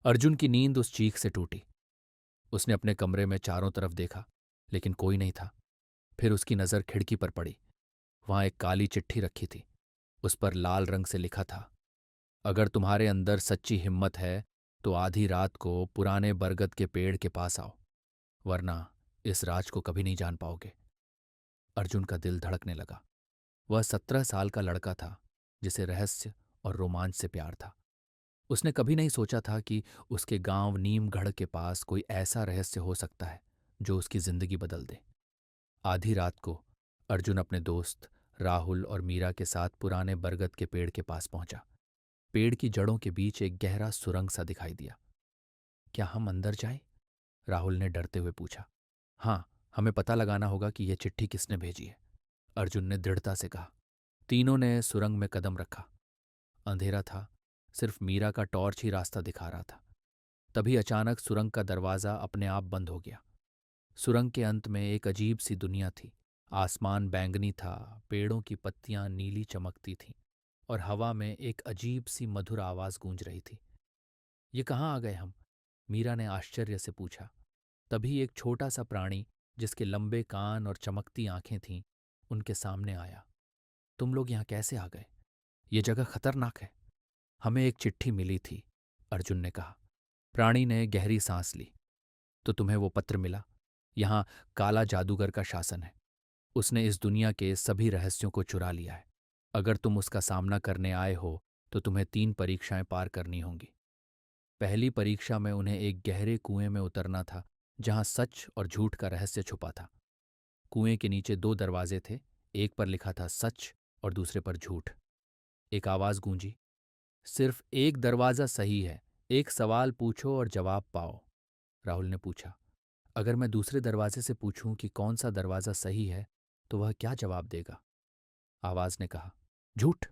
अर्जुन की नींद उस चीख से टूटी। उसने अपने कमरे में चारों तरफ देखा, लेकिन कोई नहीं था। फिर उसकी नज़र खिड़की पर पड़ी। वहां एक काली चिट्ठी रखी थी। उस पर लाल रंग से लिखा था, अगर तुम्हारे अंदर सच्ची हिम्मत है तो आधी रात को पुराने बरगद के पेड़ के पास आओ, वरना इस राज को कभी नहीं जान पाओगे। अर्जुन का दिल धड़कने लगा। वह 17 साल का लड़का था जिसे रहस्य और रोमांच से प्यार था। उसने कभी नहीं सोचा था कि उसके गांव नीमगढ़ के पास कोई ऐसा रहस्य हो सकता है जो उसकी जिंदगी बदल दे। आधी रात को अर्जुन अपने दोस्त राहुल और मीरा के साथ पुराने बरगद के पेड़ के पास पहुंचा। पेड़ की जड़ों के बीच एक गहरा सुरंग सा दिखाई दिया। क्या हम अंदर जाएं? राहुल ने डरते हुए पूछा। हाँ, हमें पता लगाना होगा कि यह चिट्ठी किसने भेजी है, अर्जुन ने दृढ़ता से कहा। तीनों ने सुरंग में कदम रखा। अंधेरा था, सिर्फ मीरा का टॉर्च ही रास्ता दिखा रहा था। तभी अचानक सुरंग का दरवाज़ा अपने आप बंद हो गया। सुरंग के अंत में एक अजीब सी दुनिया थी। आसमान बैंगनी था, पेड़ों की पत्तियां नीली चमकती थीं और हवा में एक अजीब सी मधुर आवाज़ गूंज रही थी। ये कहाँ आ गए हम? मीरा ने आश्चर्य से पूछा। तभी एक छोटा सा प्राणी जिसके लंबे कान और चमकती आंखें थीं उनके सामने आया। तुम लोग यहाँ कैसे आ गए? ये जगह खतरनाक है। हमें एक चिट्ठी मिली थी, अर्जुन ने कहा। प्राणी ने गहरी सांस ली। तो तुम्हें वो पत्र मिला? यहाँ काला जादूगर का शासन है। उसने इस दुनिया के सभी रहस्यों को चुरा लिया है। अगर तुम उसका सामना करने आए हो तो तुम्हें 3 परीक्षाएं पार करनी होंगी। पहली परीक्षा में उन्हें एक गहरे कुएं में उतरना था जहां सच और झूठ का रहस्य छुपा था। कुएं के नीचे 2 दरवाजे थे, एक पर लिखा था सच और दूसरे पर झूठ। एक आवाज गूंजी, सिर्फ एक दरवाजा सही है, एक सवाल पूछो और जवाब पाओ। राहुल ने पूछा, अगर मैं दूसरे दरवाजे से पूछूं कि कौन सा दरवाजा सही है तो वह क्या जवाब देगा? आवाज ने कहा, झूठ।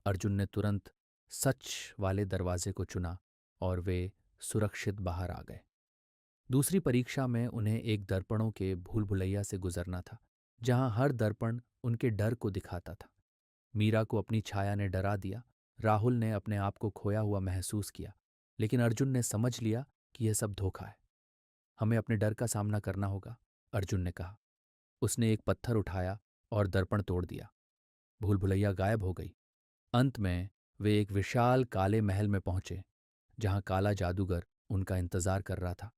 अर्जुन ने तुरंत सच वाले दरवाजे को चुना और वे सुरक्षित बाहर आ गए। दूसरी परीक्षा में उन्हें एक दर्पणों के भूल भुलैया से गुजरना था जहां हर दर्पण उनके डर को दिखाता था। मीरा को अपनी छाया ने डरा दिया। राहुल ने अपने आप को खोया हुआ महसूस किया, लेकिन अर्जुन ने समझ लिया कि यह सब धोखा है। हमें अपने डर का सामना करना होगा, अर्जुन ने कहा। उसने एक पत्थर उठाया और दर्पण तोड़ दिया। भूल भुलैया गायब हो गई। अंत में वे एक विशाल काले महल में पहुंचे जहां काला जादूगर उनका इंतजार कर रहा था।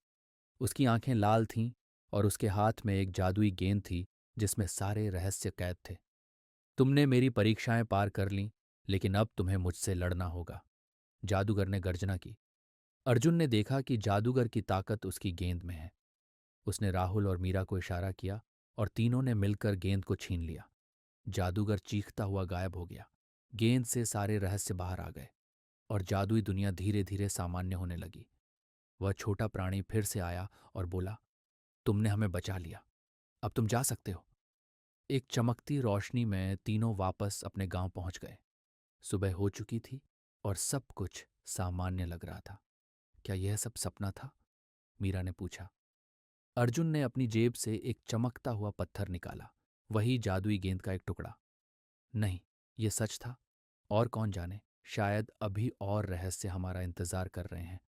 उसकी आंखें लाल थीं और उसके हाथ में एक जादुई गेंद थी जिसमें सारे रहस्य कैद थे। तुमने मेरी परीक्षाएं पार कर लीं, लेकिन अब तुम्हें मुझसे लड़ना होगा, जादूगर ने गर्जना की। अर्जुन ने देखा कि जादूगर की ताकत उसकी गेंद में है। उसने राहुल और मीरा को इशारा किया और तीनों ने मिलकर गेंद को छीन लिया। जादूगर चीखता हुआ गायब हो गया। गेंद से सारे रहस्य बाहर आ गए और जादुई दुनिया धीरे धीरे सामान्य होने लगी। वह छोटा प्राणी फिर से आया और बोला, तुमने हमें बचा लिया, अब तुम जा सकते हो। एक चमकती रोशनी में तीनों वापस अपने गांव पहुंच गए। सुबह हो चुकी थी और सब कुछ सामान्य लग रहा था। क्या यह सब सपना था? मीरा ने पूछा। अर्जुन ने अपनी जेब से एक चमकता हुआ पत्थर निकाला, वही जादुई गेंद का एक टुकड़ा। नहीं, ये सच था। और कौन जाने, शायद अभी और रहस्य हमारा इंतजार कर रहे हैं।